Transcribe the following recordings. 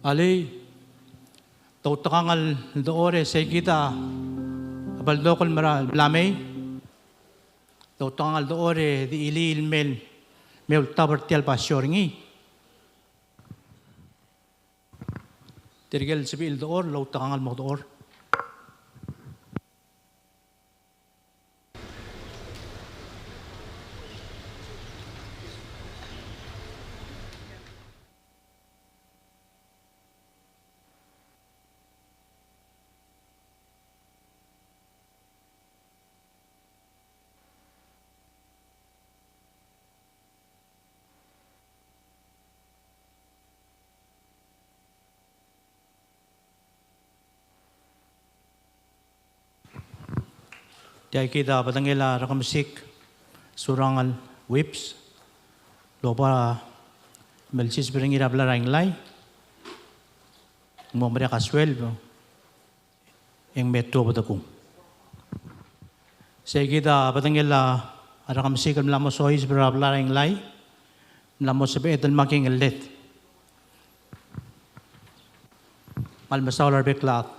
Ali, tautangal doore sa kita, abaldokol malamay, tautangal doore di ilil mel tabartial pasyoringi. Tirgel sabil door, tautangal mo door. Tiay kita patangila rakamsik Surangel whips lopa melsis berengira belarang lai mo mereka kaswel yang metro patakung. Saya kita patangila rakamsik melamo sois belarang lai melamo sebet dan making elet mal masalar beklat.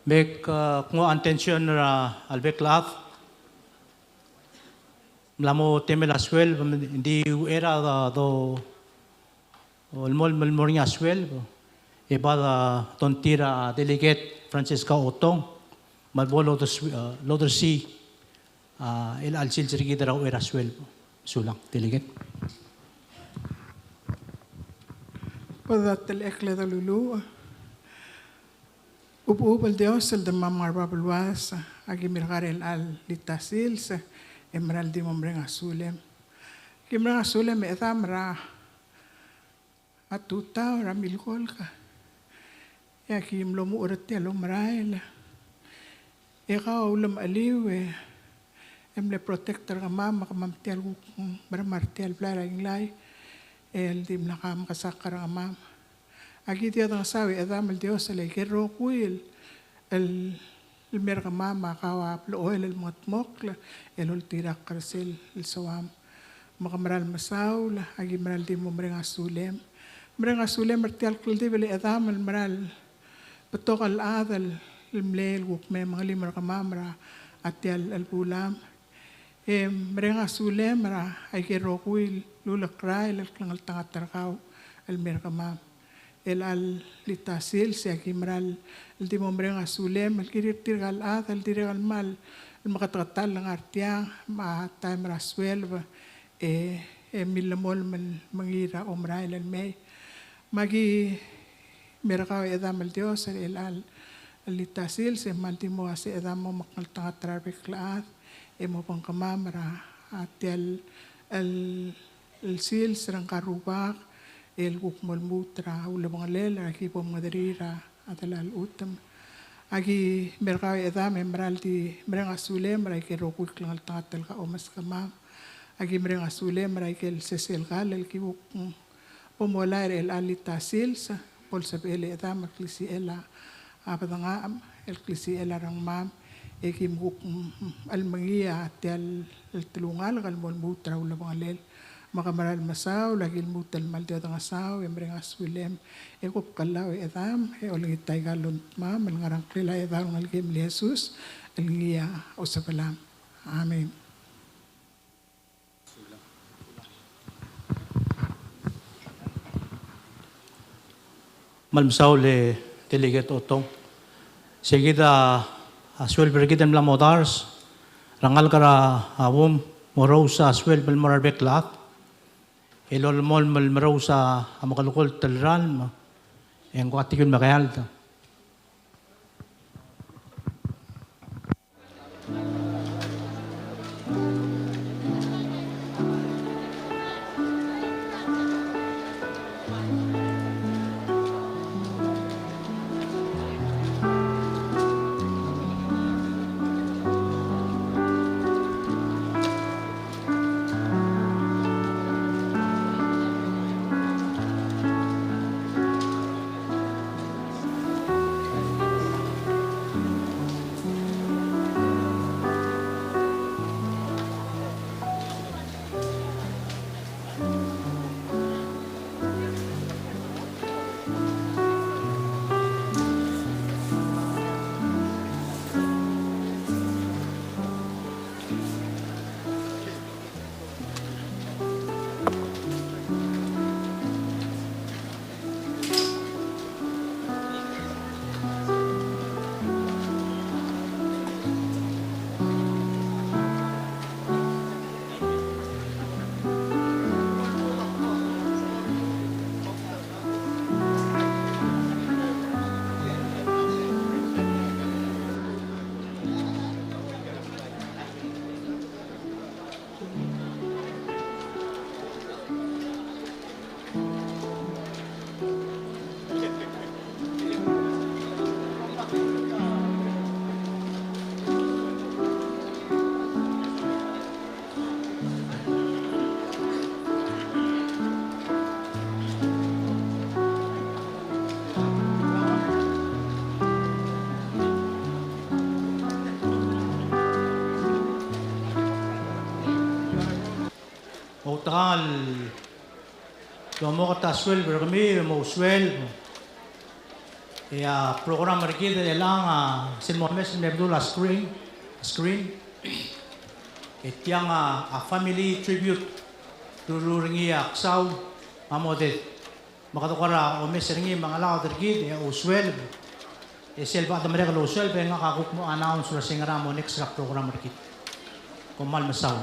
Mek kung intention na albeklat, mlamo temel aswel, hindi era do malmol niya aswel, iba tontira delegate Francisca Otong, malbolo loder si il alsil sirigida raw era aswel, sulang delegate. Padat el-ekle da lulu. Upupal Dios el de mamar babluas agi mirgar el al litasils emral di mombreng asulem kimreng asulem etam ra atuta ra milkol ka ya kim lomu urat ya lomrael eka ulam aliw emle protector ka mama ka mamtial bermartial blara inglay el dim nakam kasakar ka mama. Aquí dia tang sawi edam el Dios le kero kuil el merga mama kawa plo el motmok el ultira karsel el sawam makamral masaul agi maral di mrenga sulem martial kuldi bele edam el maral betok al adal el mlel wuk me mangali merga mamra atial el bulam mrenga sulem ra agi ro kuil lulak rai el klangal tangatarkaw el merga mam el al litasil se akimral el timombreng asulem el kiritir gal at el dirgal mal el makatratal lang artia ma time raswelva milamol mangira omra el me magi merakaw edam el Dios el al litasil se mantimo ase edam mo makaltanga trabeklat mo pangkamamra atel el sil serang karubak el gukmol mutra ulabang lela ki pomaderira atalal utam agi merkaw edam emral di mereng asule maray ke rokul klangal tatal ka omas kama agi mereng asule maray ke sesel kal el ki pomolar el alitasil sa polsap ele edam klisi ela apadanga el klisi ela rang mam ekim guk almangia tel el tulungal kal mol mutra ulabang lel makamaral masaw lagi mutal malde tang asaw embreng aswilem ekop kalaw edam oling itay galon ma malngarang klila edam ngal kim Jesus elngia usapalam amen. Malmasaw le delegate Otong segida aswel bergitan mlamodars rangal kara awom morosa aswel belmorar beklat elol mol malmaraw sa amakalukol talran yang kuatikun makayalta. takal mo kata swel berkami mo swel ya program mereka dalang sin Mohammed sin Abdullah screen etiang a family tribute tururingi aksaw amodet makatukara o meseringi mga lao tergid ya uswel selba da mereka lo uswel benga kakuk mo announce ra singara mo next program mereka komal masaw.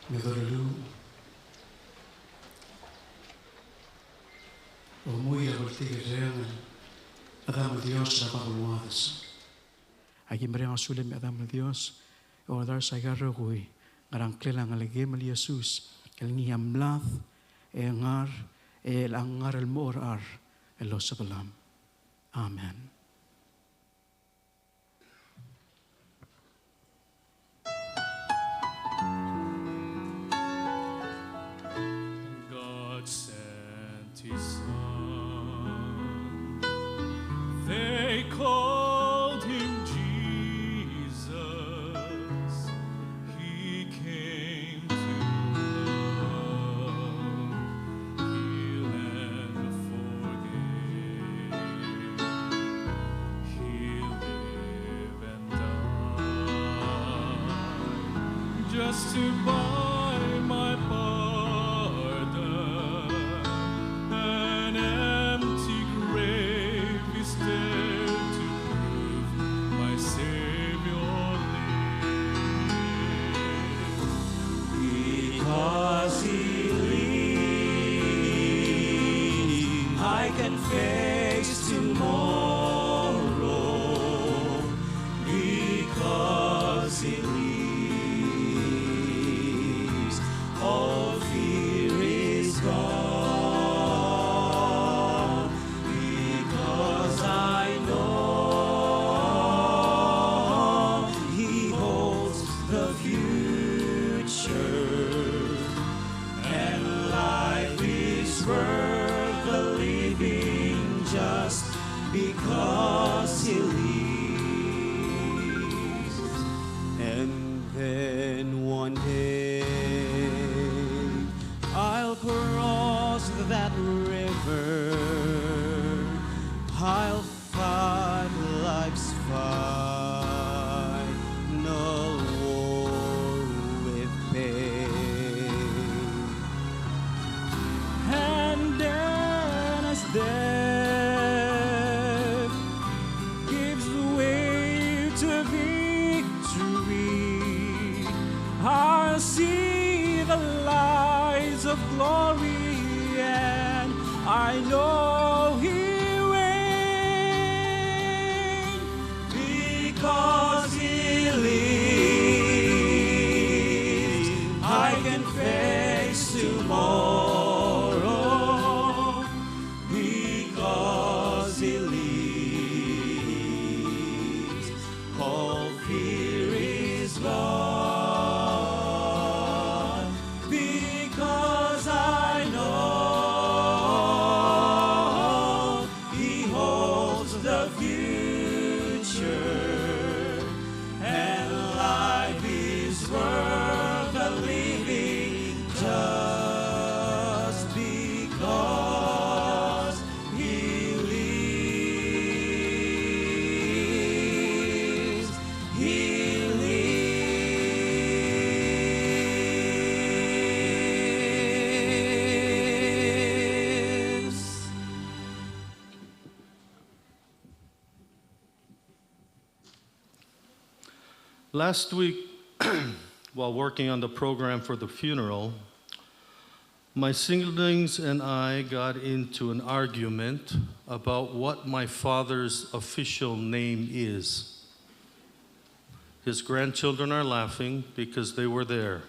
Nagalalu. Umuwi ako tigireangan. Adam Dios na paglumadas. Agi mereka sulit Adam Dios. Odar sa garagui. Ngarang kilang alagim al Jesus. Kalingi amlath. Engar. El angar el morar. Elos sabalam. Amen. God sent his son. They called him Jesus. He came to love, heal and forgive. He lived and died just to buy my pardon. An empty grave is there to prove my Savior lives. Because He lives, I can face tomorrow. Because He lives, all fear is gone. Because I know He holds the future, and life is worth the living just because He lives. And then one day I'll cross that river. I'll fight life's final war with pain. And then as death gives way to victory, I'll see the lights of glory, and I know He reigns. Because He lives, I can face tomorrow. Because He lives, all fear is gone. Because I know He holds the future, and life is worth the living just because He lives. He lives. Last week, while working on the program for the funeral, my siblings and I got into an argument about what my father's official name is. His grandchildren are laughing because they were there.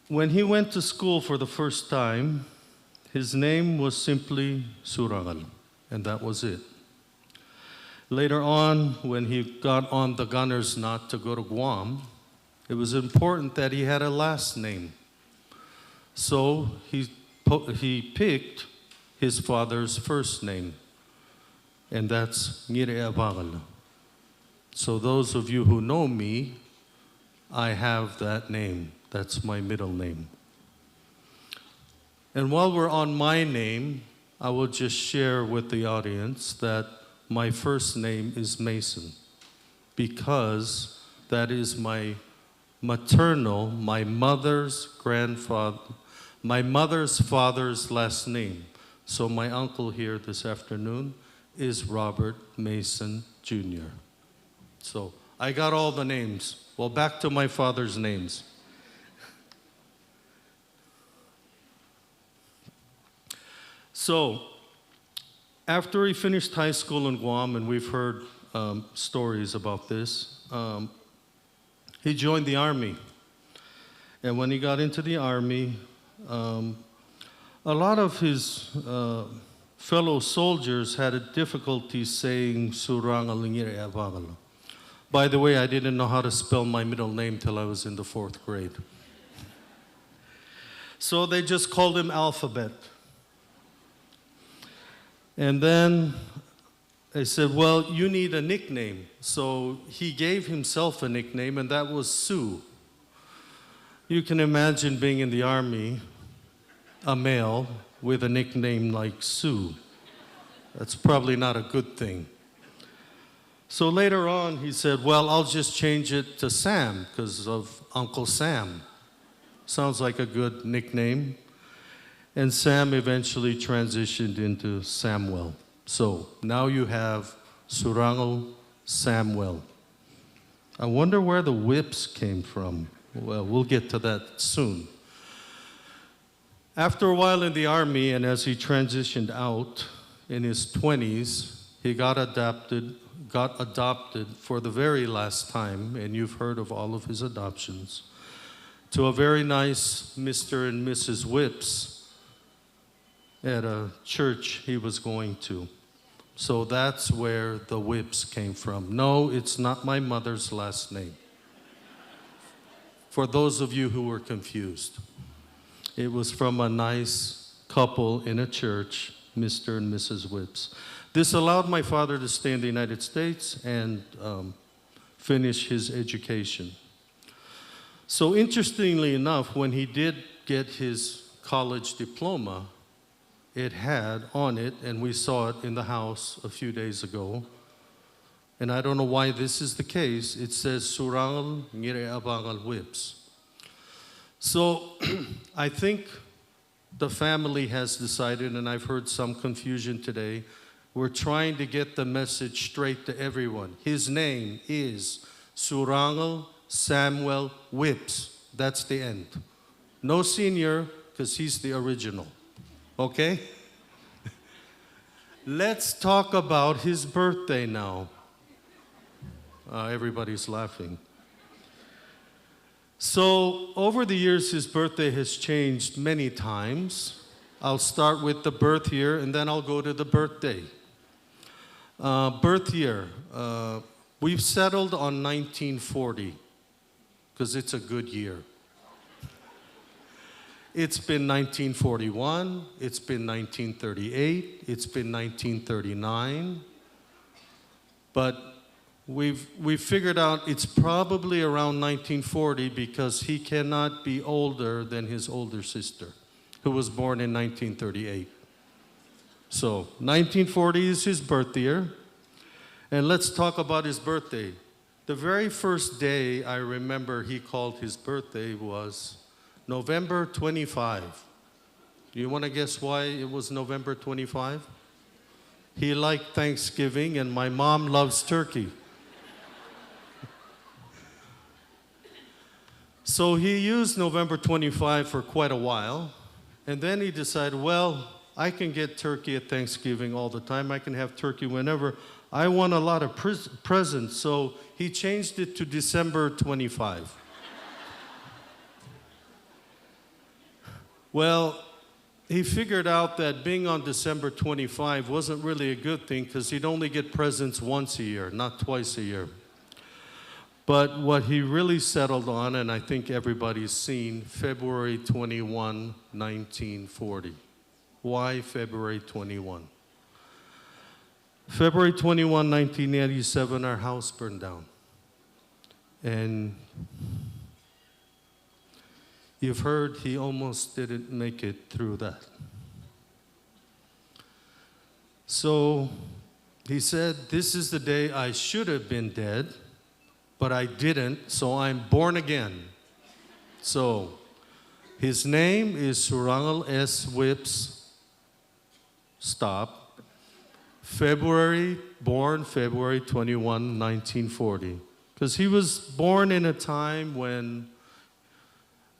When he went to school for the first time, his name was simply Surangel, and that was it. Later on, when he got on the gunner's knot to go to Guam, it was important that he had a last name. So he picked his father's first name, and that's Ngatpang. So those of you who know me, I have that name. That's my middle name. And while we're on my name, I will just share with the audience that my first name is Mason, because that is my maternal, my mother's father's last name. So my uncle here this afternoon is Robert Mason Jr. So I got all the names. Well, back to my father's names. So, after he finished high school in Guam, and we've heard stories about this, he joined the Army. And when he got into the Army, a lot of his fellow soldiers had a difficulty saying Surangel. By the way, I didn't know how to spell my middle name till I was in the 4th grade. So they just called him Alphabet. And then they said, well, you need a nickname. So he gave himself a nickname, and that was Sue. You can imagine being in the Army, a male with a nickname like Sue. That's probably not a good thing. So later on, he said, well, I'll just change it to Sam because of Uncle Sam. Sounds like a good nickname. And Sam eventually transitioned into Samuel. So now you have Surangel Samuel. I wonder where the whips came from. Well, we'll get to that soon. After a while in the Army, and as he transitioned out in his 20s, he got adopted for the very last time, and you've heard of all of his adoptions, to a very nice Mr. and Mrs. Whips at a church he was going to. So that's where the Whips came from. No, it's not my mother's last name. For those of you who were confused, it was from a nice couple in a church, Mr. and Mrs. Whips. This allowed my father to stay in the United States and finish his education. So interestingly enough, when he did get his college diploma, it had on it, and we saw it in the house a few days ago, and I don't know why this is the case, it says Surangel Ngatpang Whips. So I think the family has decided, and I've heard some confusion today, we're trying to get the message straight to everyone. His name is Surangel Samuel Whips. That's the end. No senior, because he's the original. Okay? Let's talk about his birthday now. Everybody's laughing. So, over the years, his birthday has changed many times. I'll start with the birth year, and then I'll go to the birthday. Birth year. We've settled on 1940, because it's a good year. It's been 1941, it's been 1938, it's been 1939, but we've figured out it's probably around 1940 because he cannot be older than his older sister, who was born in 1938. So 1940 is his birth year, and let's talk about his birthday. The very first day I remember he called his birthday was November 25. You want to guess why it was November 25? He liked Thanksgiving, and my mom loves turkey. So he used November 25 for quite a while, and then he decided, well, I can get turkey at Thanksgiving all the time. I can have turkey whenever. I want a lot of presents, so he changed it to December 25. Well, he figured out that being on December 25 wasn't really a good thing because he'd only get presents once a year, not twice a year. But what he really settled on, and I think everybody's seen, February 21, 1940. Why February 21? February 21, 1987, our house burned down. And you've heard he almost didn't make it through that. So he said, this is the day I should have been dead, but I didn't, so I'm born again. So his name is Surangel S. Whips. Stop. Born February 21, 1940. Because he was born in a time when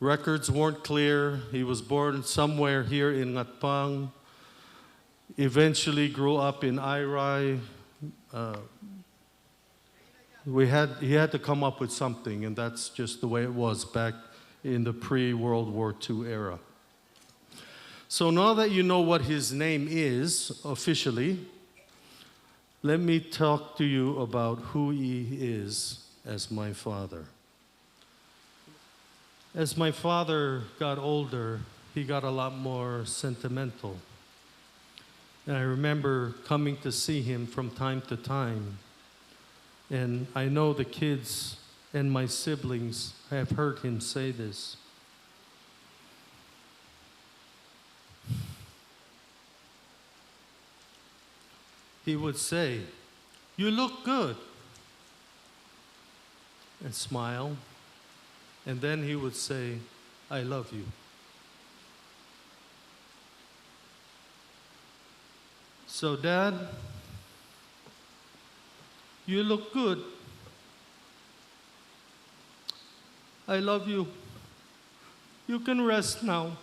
records weren't clear. He was born somewhere here in Ngatpang. eventually grew up in Irai. He had to come up with something, and that's just the way it was back in the pre-World War II era. So now that you know what his name is officially, let me talk to you about who he is as my father. As my father got older, he got a lot more sentimental. And I remember coming to see him from time to time. And I know the kids and my siblings have heard him say this. He would say, "You look good," and smile. And then he would say, "I love you." So, Dad, you look good. I love you. You can rest now.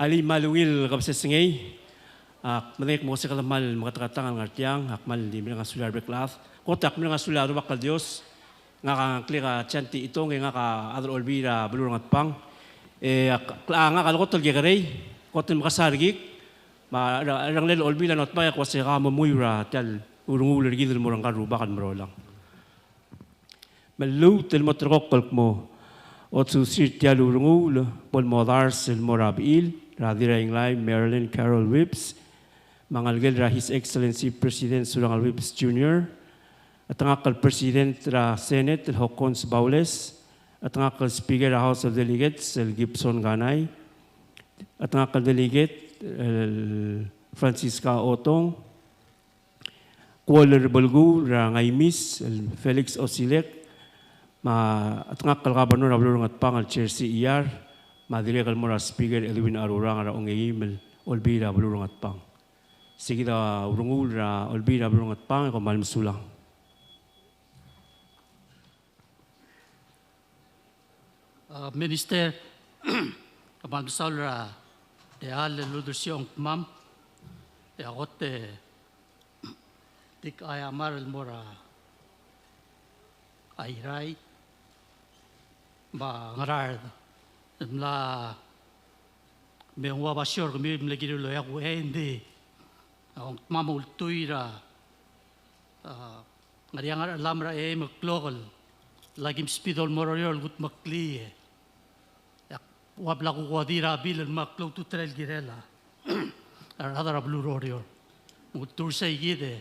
Ali malungil kapsesingay. Manik mo sa kalamal makatakatangan ng artiyang, akmal di mga sular beklaf. Kotak mga sular bakal Dios. Nga ka klika chanti itong nga ka adol olbira bulurang at pang. Nga kalokot tol gagaray. Kotin makasargik. Rang lel olbira not pa ko sa mamuyra tal urungulir gidil mo rang karu bakal marolang. Malu tel motrokol mo. Ot susir tial urungul pol modars el morabil. Radira Inglay, Marilyn Carol Whips. Mangalgel ra His Excellency President Surangel Whips Jr. At ang akal President ra Senate, Hokons Baules. At ang akal Speaker ra House of Delegates, Gibson Ganay. At ang akal Delegate, Francisca Otong. Kualer Balgu ra Ngaymis, Felix Osilek. At ang akal Gobernador Abulurong at Pangal Chair CER. Madirekal mo ra Speaker Elwin Arurang ra ongayimel, Olbira Abulurong at Pang. Sige da urungul ra olbira bulong at pang ko malmsulang. Minister, kamalmsal ra al ludusyong mam. Akot tik ayamar mora ayray ba ngarar mla mengwa basyor kami mlagi lo yak hindi. Ang mamultuy ra ngariang alam ra maklokal lagim spidol mororiol gut makli wabla ko wadira bilan maklo tu trail girela ara blue roriol mutur sa igide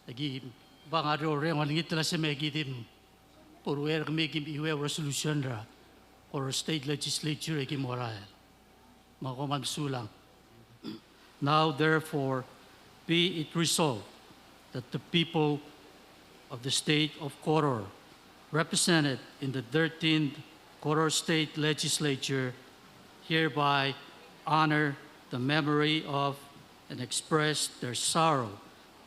agi bangaro re ngit la se megidim porwer megim iwe resolution ra or state legislature agi moral makomam sulang. Now therefore be it resolved that the people of the state of Koror, represented in the 13th Koror State Legislature, hereby honor the memory of and express their sorrow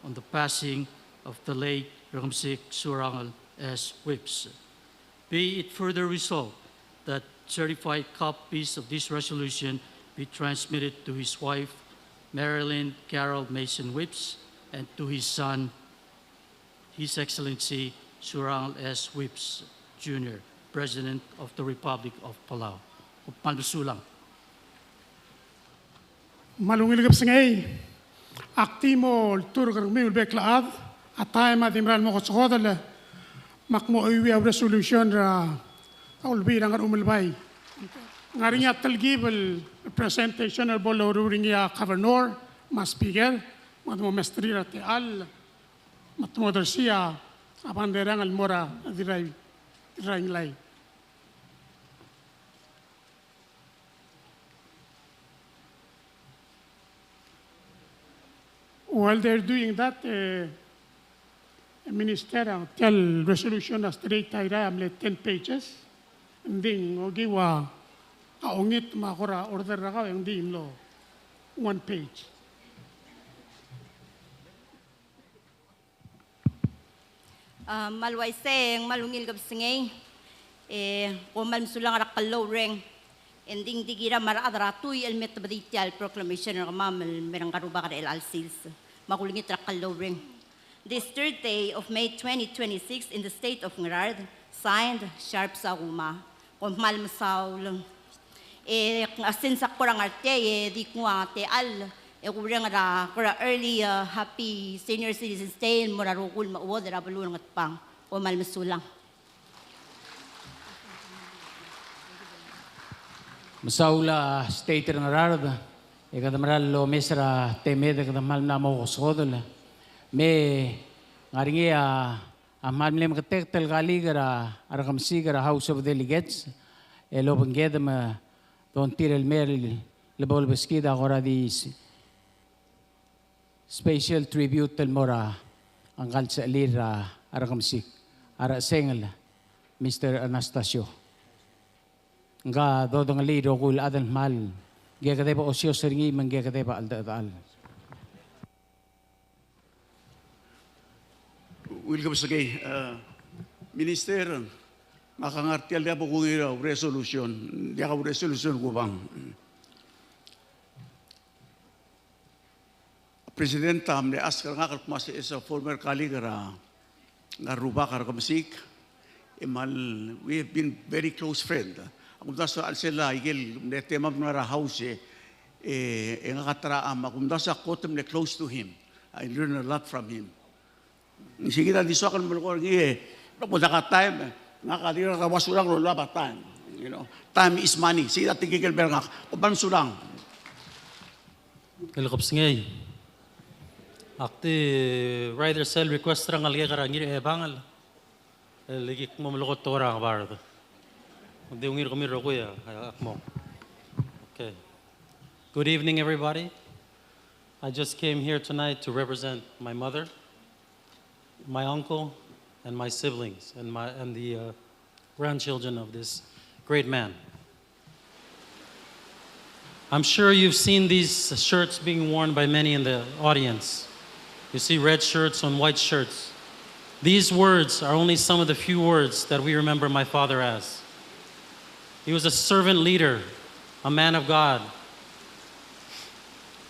on the passing of the late Ramsik Surangel S. Whips. Be it further resolved that certified copies of this resolution be transmitted to his wife, Marilyn Carol Mason Whips, and to his son, His Excellency Surangel S. Whips Jr., President of the Republic of Palau. Malusulang. Malungil gab singay. Aktimo turgar mi ulbeklaad. Atay madimral mo kotsokodal. Makmo iwi av resolution ra ulbirang ar umulbay. Ngaring at talgibal presentation of bolo ruring ya governor, mas speaker, matmo mestri ra te al, matmo dersia abanderang al mora diray lay. While they're doing that, minister tell resolution as straight tayo 10 pages, hindi ogiwa kaungit makura order na ka yung di imlo 1 page. Malway seng malungil gab singay kung malmsulang rakalo reng ending digira maradra tuy el metabadital proclamation ng mamal merang karuba ka el alsils makulingit rakalo reng. This third day of May 2026 in the state of Ngarad, signed Sharp Sauma kung malmasaw asin sa kurang arte di kuwa te al kurang ra early happy senior citizens day morarukul mauod ra balun Ngatpang o malmasulang. Masaula state ng arad ikadamaral lo mesra temed ikadamal na mo kosodol me ngaringi amal lem katek tel gali gara arakamsi gara House of Delegates elo bangedam don tirel mer lebol beskida agora di special tribute tel mora angkal sa lira arakamsik ara sengel Mr. Anastasio nga dodong lido kul adan mal gagade pa osyo seringi manggagade pa alda Welcome sagay minister makangartial dia po kung resolution dia ka resolution ko bang President tam le askar nga kalpmas is a former colleague nga ruba kar kamasik. Imal we have been very close friend. Ako sa alsela igel ne tema nara house nga katra ako sa kotem ne close to him. I learned a lot from him. Sige na disokan mo ko gi napunta ka time nga kadira ka wasulang lo laba time. You know, time is money. Sige na tigigel berngak. Uban sulang. Ilqabsingay. Akti rider cell request rang alge karangir bangal. Ligik mo malukot to rang bardo. Hindi ungir kami rokuya akmo. Okay. Good evening, everybody. I just came here tonight to represent my mother, my uncle, and my siblings, and the grandchildren of this great man. I'm sure you've seen these shirts being worn by many in the audience. You see red shirts on white shirts. These words are only some of the few words that we remember my father as. He was a servant leader, a man of God.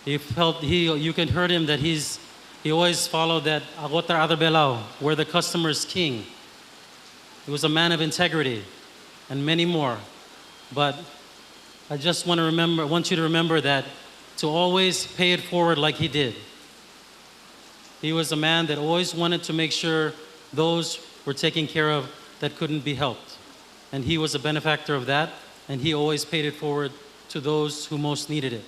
You can hear him that he always followed that agotar adar Palau, where the customer is king. He was a man of integrity, and many more. But I just want you to remember that to always pay it forward like he did. He was a man that always wanted to make sure those were taken care of that couldn't be helped. And he was a benefactor of that, and he always paid it forward to those who most needed it.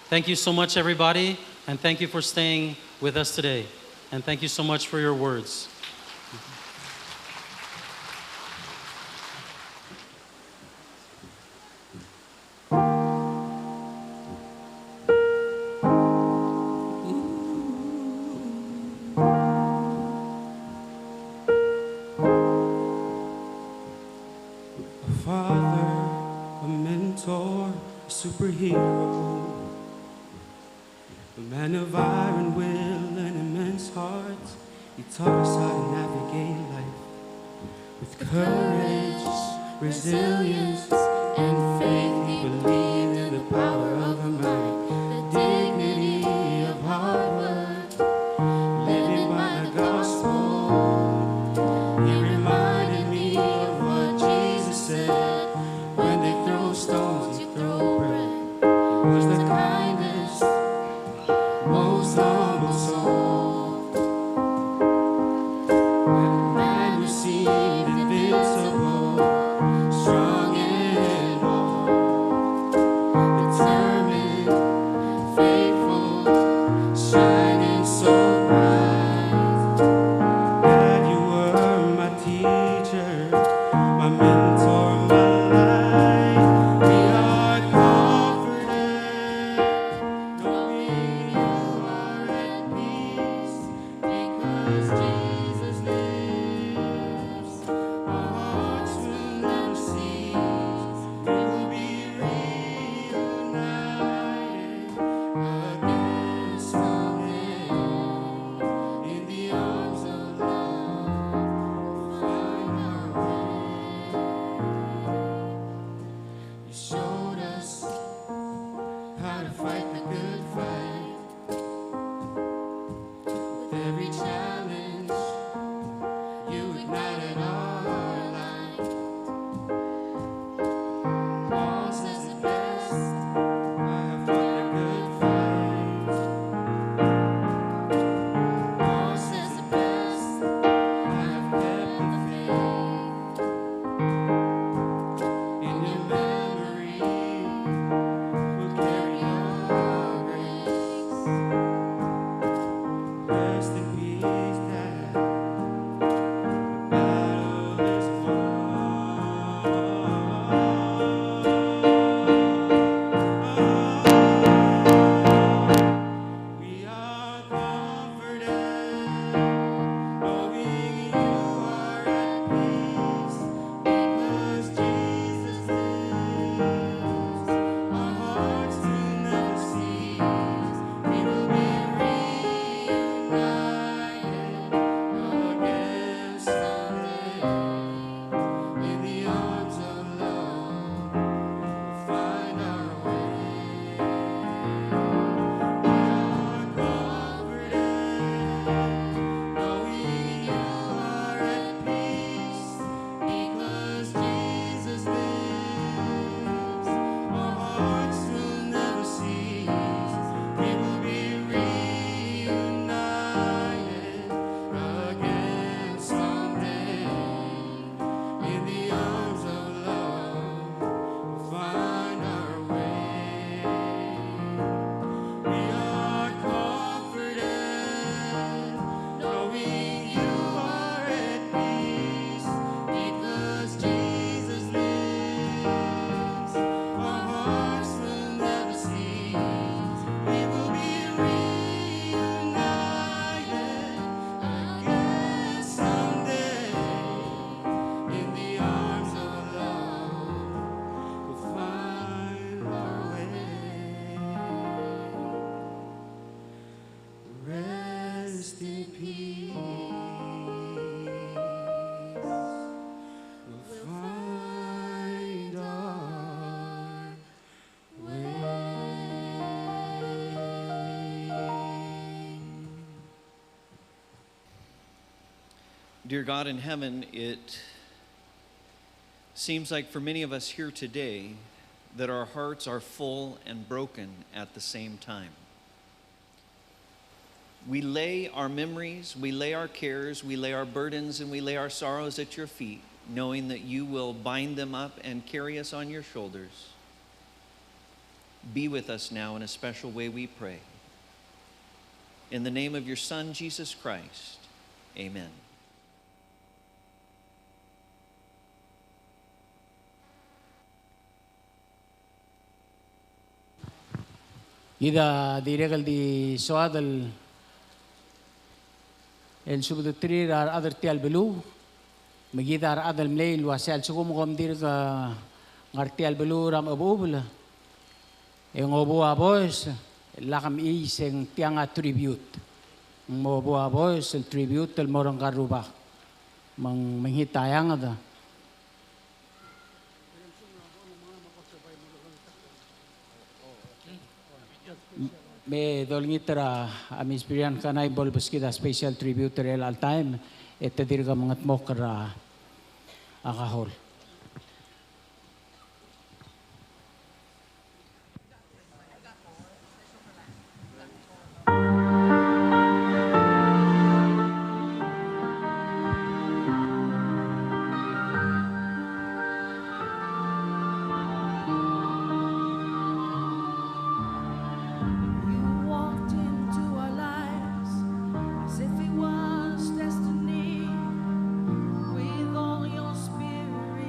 Thank you so much, everybody, and thank you for staying with us today. And thank you so much for your words. Superhero, a man of iron will and immense heart. He taught us how to navigate life with courage, resilience, and faith. He believed in the power of the mind, the dignity of hard work, living by the gospel. He reminded me of what Jesus said: when they throw stones, you throw bread. Was the kindest, most humble soul. When a man who seemed invincible, strong and bold, determined, faithful, shining so bright. God, you were my teacher, my mentor, my life. We are rest in peace. Dear God in heaven, it seems like for many of us here today that our hearts are full and broken at the same time. We lay our memories, we lay our cares, we lay our burdens, and we lay our sorrows at your feet, knowing that you will bind them up and carry us on your shoulders. Be with us now in a special way, we pray. In the name of your Son, Jesus Christ, amen. إذا ديريغل دي سواد السبدتري رار أدر تيال بلو مجيدا رار أدر مليل واسال سكوم غم ديرغا غارتيال بلو رام أبوبلا إن أبو أبوس لكم إيسن تيانغا تريبيوت أبو أبوس التريبيوت المورن غاروبا من هيتايانغ دا me dolngitra amispirian kanay bolbuskida special tribute real all time ete dirga mangat mokra akahol. With all your spirit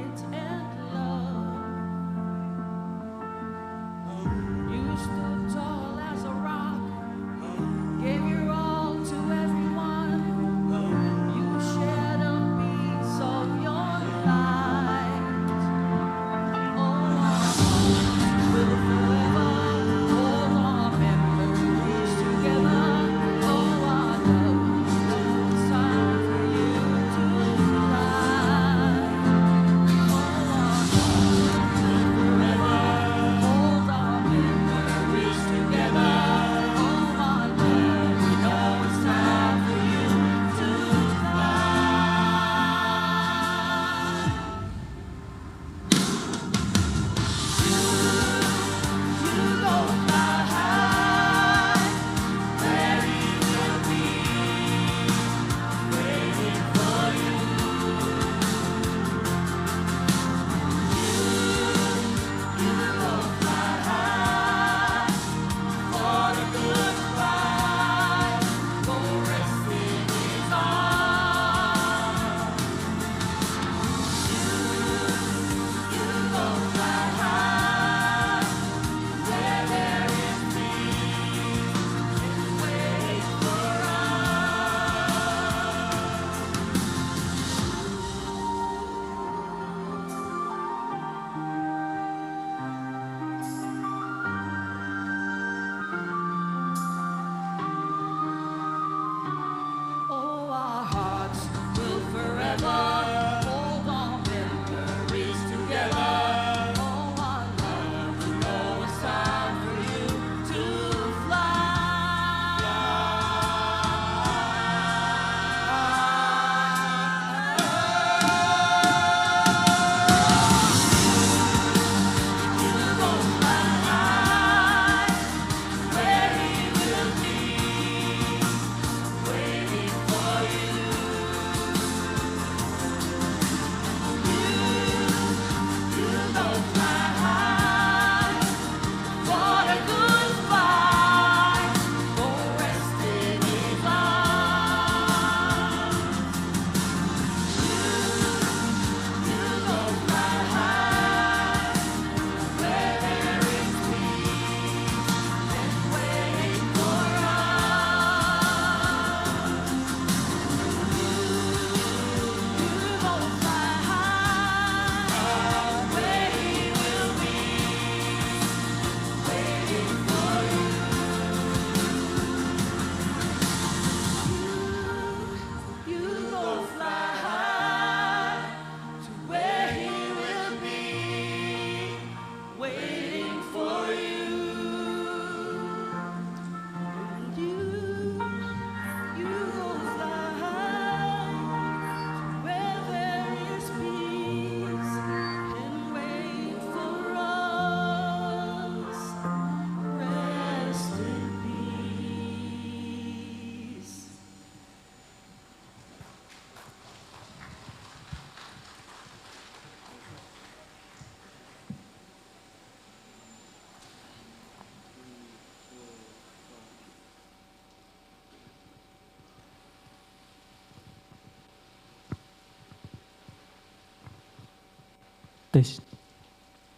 Tes.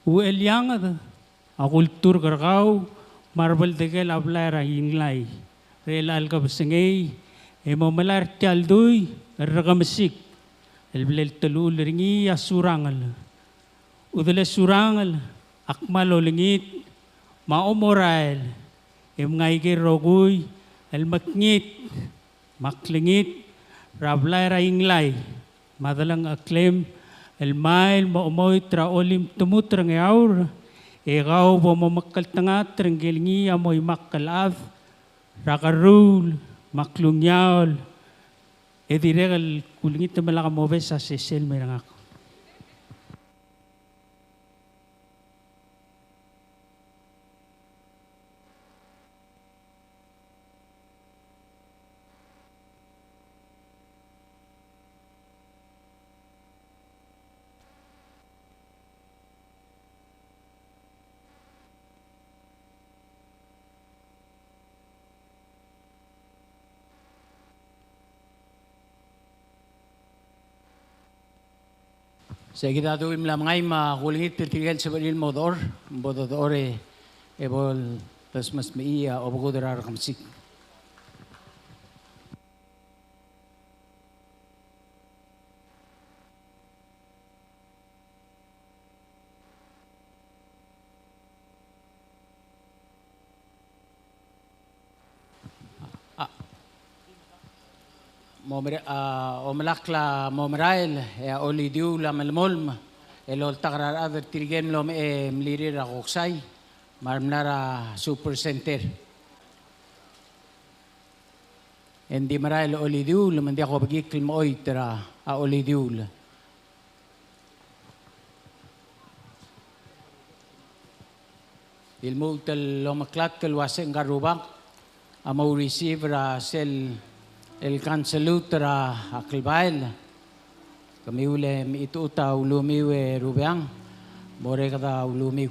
Uel yang ada. A kultur karkau marbal tekel abla inglay. Rel al kabsengay. Emo malar tialdui ragamsik. El blel telul ringi a Surangel. Udele Surangel akmal olingit maomorael. Em ngay ke rogui el makngit maklingit rabla inglay. Madalang aklem el mail moomoy tra olim tumutrang yaur. Ikaw bo mo makaltangat tranggelingi amoy makalaf rakarul maklungyal ediregal kulingit malaka mobe sa sesel merangak. Sa kita tu imla ngay kulingit titigan sa balil modor ebol tas mas maiya o bago darar kamsik. Omalakla momrail olidiu la melmolm elol takrar aver tirgen lom mlirir akoksay marmnara super center. Endi marail olidiu mandi ako bagikil mo oitra a olidiu. Ilmutal lomaklat kalwaseng garubak amau receive ra sel el cancelutra aklbail kami ule mi itu ta ulumiwe rubiang more kada ulumiw.